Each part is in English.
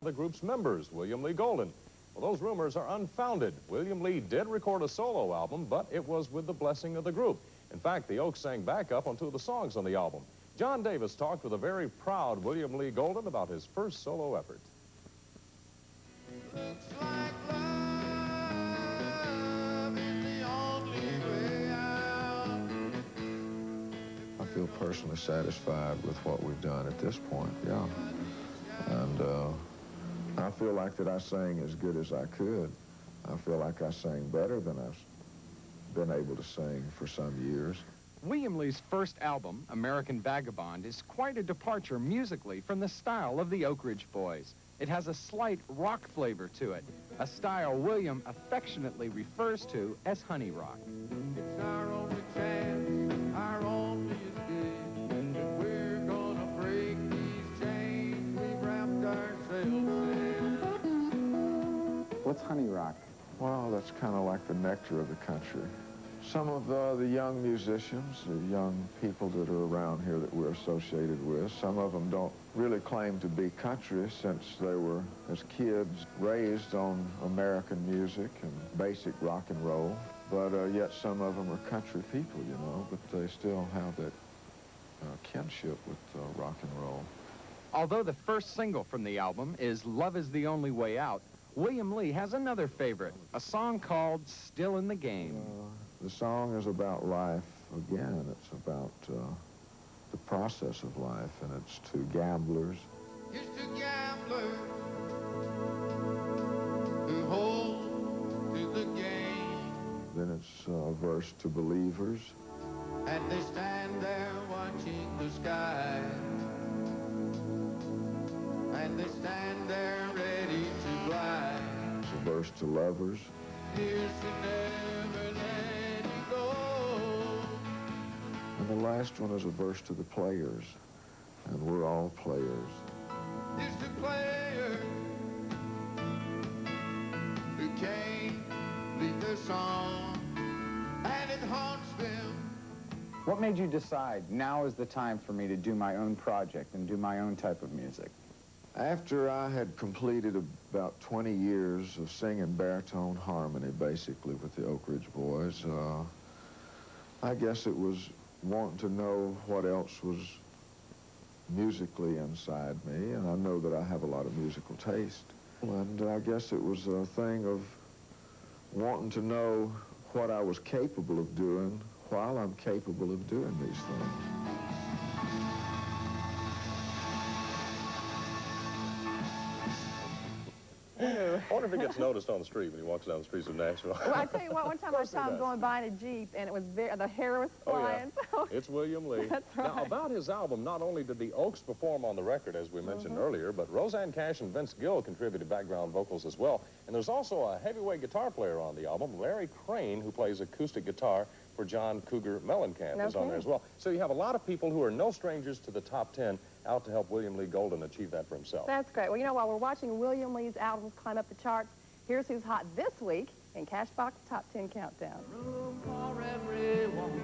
the group's members, William Lee Golden. Well, those rumors are unfounded. William Lee did record a solo album, but it was with the blessing of the group. In fact, the Oaks sang backup on 2 of the songs on the album. John Davis talked with a very proud William Lee Golden about his first solo effort. Looks like love is the only way out. I feel personally satisfied with what we've done at this point, yeah. And I feel like that I sang as good as I could. I feel like I sang better than I've been able to sing for some years. William Lee's first album, American Vagabond, is quite a departure musically from the style of the Oak Ridge Boys. It has a slight rock flavor to it, a style William affectionately refers to as honey rock. It's our only chance, our only escape. If we're gonna break these chains we've wrapped ourselves in. What's honey rock? Well, that's kind of like the nectar of the country. Some of the young musicians, the young people that are around here that we're associated with, some of them don't really claim to be country since they were, as kids, raised on American music and basic rock and roll. But yet some of them are country people, you know, but they still have that kinship with rock and roll. Although the first single from the album is Love Is the Only Way Out, William Lee has another favorite, a song called Still in the Game. The song is about life. Again, it's about the process of life, and it's to gamblers. It's to gamblers who hold to the game. Then it's a verse to believers. And they stand there watching the sky. And they stand there ready to glide. It's a verse to lovers. Here's to never let you go. And the last one is a verse to the players. And we're all players. It's to players who can't leave their song, and it haunts them. What made you decide now is the time for me to do my own project and do my own type of music? After I had completed about 20 years of singing baritone harmony, basically, with the Oak Ridge Boys, I guess it was wanting to know what else was musically inside me, and I know that I have a lot of musical taste. And I guess it was a thing of wanting to know what I was capable of doing while I'm capable of doing these things. I wonder if he gets noticed on the street when he walks down the streets of Nashville. Well, I tell you what, one time I saw him going by in a Jeep, and it was the hair was flying. Oh, yeah. It's William Lee. That's right. Now, about his album, not only did the Oaks perform on the record, as we mentioned earlier, but Roseanne Cash and Vince Gill contributed background vocals as well. And there's also a heavyweight guitar player on the album, Larry Crane, who plays acoustic guitar for John Cougar Mellencamp, is on there as well. So you have a lot of people who are no strangers to the top 10 out to help William Lee Golden achieve that for himself. That's great. Well, you know, while we're watching William Lee's albums climb up the charts, here's who's hot this week in Cashbox Top 10 Countdown. Room for everyone,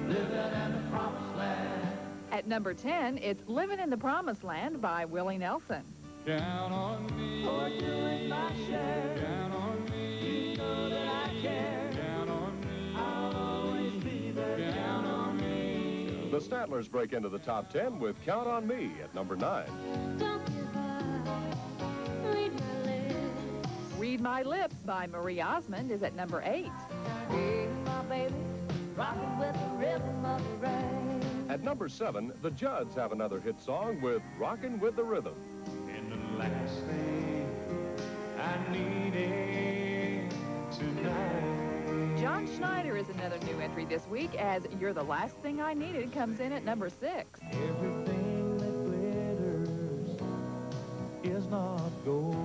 living in the promised land. At number 10, it's Living in the Promised Land by Willie Nelson. Down on me, for doing my share. Down on me, you know that I care. Down on me, I'll always be there. Down on me. The Statlers break into the top 10 with Count on Me at number 9. Don't give up. Read my lips. Read My Lips by Marie Osmond is at number 8. Hey, my baby, rocking with the rhythm of the rain. At number 7, the Judds have another hit song with Rockin' with the Rhythm. And the last thing I needed tonight. John Schneider is another new entry this week as You're the Last Thing I Needed comes in at number 6. Everything that glitters is not gold.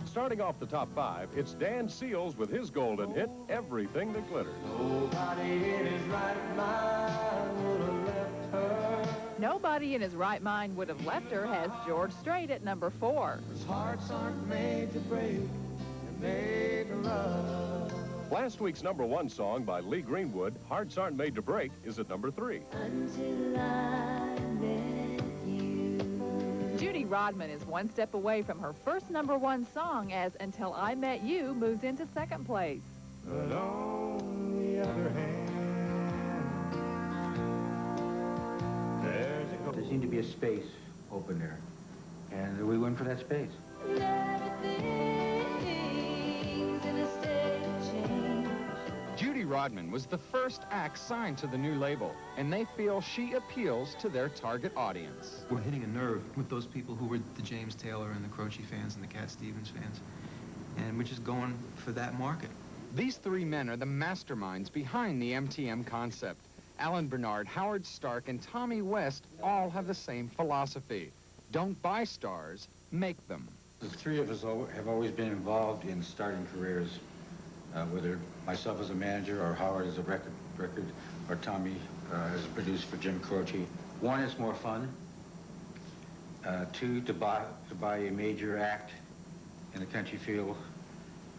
Starting off the top 5, it's Dan Seals with his golden hit, Everything That Glitters. Nobody in his right mind would have left her. Nobody in His Right Mind Would Have Left Her has George Strait at number 4. His hearts aren't made to break, they're made to love. Last week's number 1 song by Lee Greenwood, Hearts Aren't Made to Break, is at number 3. Until I met you. Judy Rodman is one step away from her first #1 song as Until I Met You moves into second place. But on the other hand, there's a There seemed to be a space open there, and we went for that space. Everything's in a state of change. Judy Rodman was the first act signed to the new label, and they feel she appeals to their target audience. We're hitting a nerve with those people who were the James Taylor and the Croce fans and the Cat Stevens fans, and we're just going for that market. These three men are the masterminds behind the MTM concept. Alan Bernard, Howard Stark, and Tommy West all have the same philosophy. Don't buy stars, make them. The three of us have always been involved in starting careers, whether myself as a manager or Howard as a record or Tommy as a producer for Jim Croce. One, it's more fun. Two, to buy a major act in the country field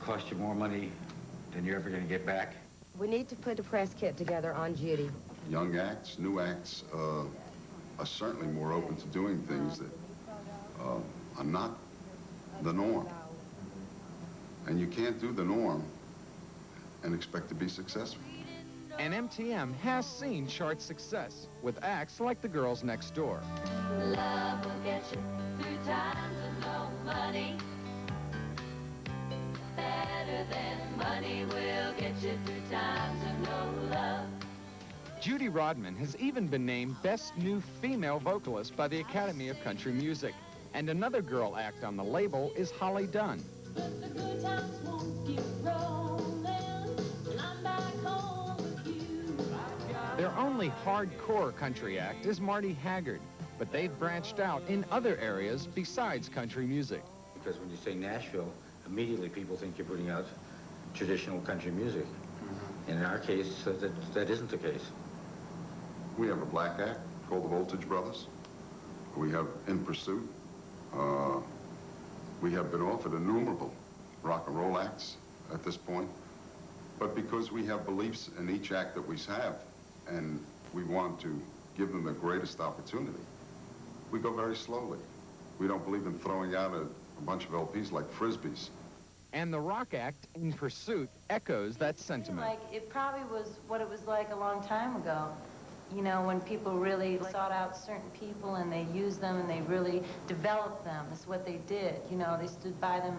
costs you more money than you're ever going to get back. We need to put a press kit together on Judy. Young acts, new acts are certainly more open to doing things that are not the norm. And you can't do the norm and expect to be successful. And MTM has seen chart success with acts like the Girls Next Door. Love will get you through times of no money. Better than money will get you through times of no love. Judy Rodman has even been named Best New Female Vocalist by the Academy of Country Music. And another girl act on the label is Holly Dunn. But the good times won't keep rolling till I'm back home with you. Their only hardcore country act is Marty Haggard, but they've branched out in other areas besides country music. Because when you say Nashville, immediately people think you're putting out traditional country music. And in our case, that isn't the case. We have a black act called the Voltage Brothers. We have In Pursuit. We have been offered innumerable rock and roll acts at this point. But because we have beliefs in each act that we have, and we want to give them the greatest opportunity, we go very slowly. We don't believe in throwing out a bunch of LPs like Frisbees. And the rock act, In Pursuit, echoes that sentiment. Like, it probably was what it was like a long time ago. You know, when people really sought out certain people and they used them and they really developed them. That's what they did. You know, they stood by them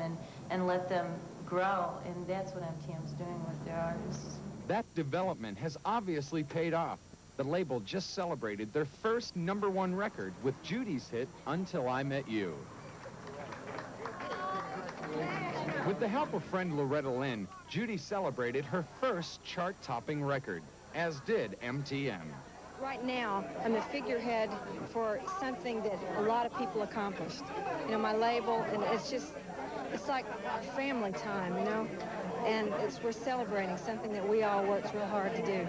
and let them grow. And that's what MTM's doing with their artists. That development has obviously paid off. The label just celebrated their first #1 record with Judy's hit, Until I Met You. With the help of friend Loretta Lynn, Judy celebrated her first chart-topping record, as did MTM. Right now, I'm the figurehead for something that a lot of people accomplished. You know, my label, and it's like family time, you know? And we're celebrating something that we all worked real hard to do.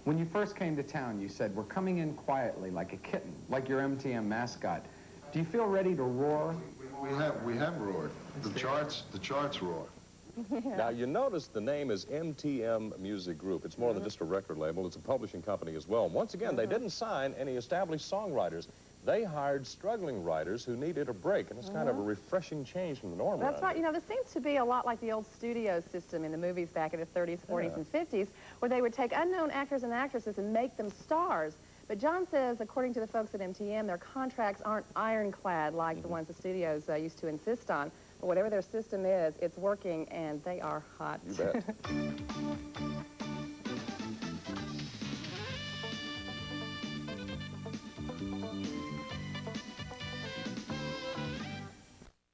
When you first came to town, you said, we're coming in quietly, like a kitten, like your MTM mascot. Do you feel ready to roar? We have roared. The charts roar. Now, you notice the name is MTM Music Group. It's more than just a record label. It's a publishing company as well. And once again, they didn't sign any established songwriters. They hired struggling writers who needed a break, and it's kind of a refreshing change from the norm. That's right. You know, this seems to be a lot like the old studio system in the movies back in the 30s, 40s, and 50s, where they would take unknown actors and actresses and make them stars. But John says, according to the folks at MTM, their contracts aren't ironclad like the ones the studios used to insist on. But whatever their system is, it's working, and they are hot. You bet.